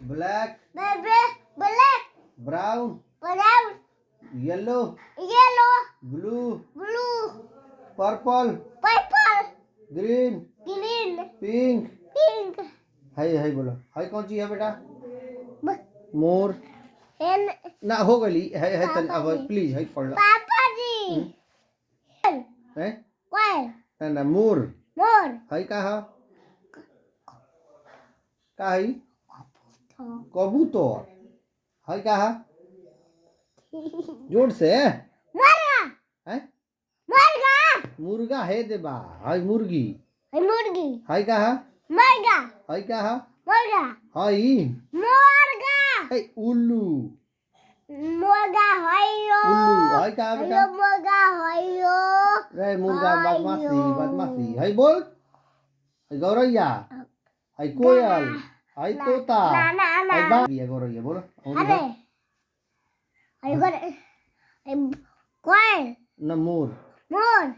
black, black, brown, brown, yellow, yellow, blue, blue, purple, purple, green, green, pink. pink, हाय बोलो हाय कौन सी है बेटा b- more and ना हो गई है तन अब पापा जी। प्लीज है पढ़ लो Papa G. है Quail, ना मोर more, है कहा का है कबूतर है कहा जोर से Marga, है Marga, मुर्गा है देबा है मुर्गी Murgi, है कहा Marga, है कहा Marga, है Morga, है उल्लू Morga, hoyo, उल्लू है कहा बेटा hoyo, Morga, hoyo, रे मुर्गा बदमाशी है बोल है गौरैया है कोयल है तोता है बाघ ये गौरैया बोलो Hare, I got it, quail, ना मोर more,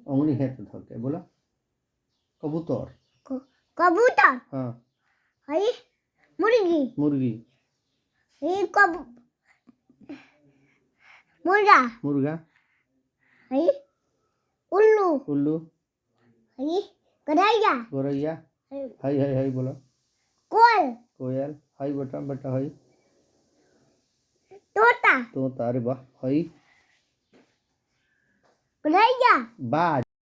उंगली है तो थोके बोलो कबूतर Kabutar, हाँ hai, Murgi, मुर्गी hai, Murga, मुर्गा hai, Ullu, उल्लू hai, Gadaya, गौरैया है बोलो Quail, कोयल है बेटा बेटा है Tota, तो तारे वाह है Gadaya. बाज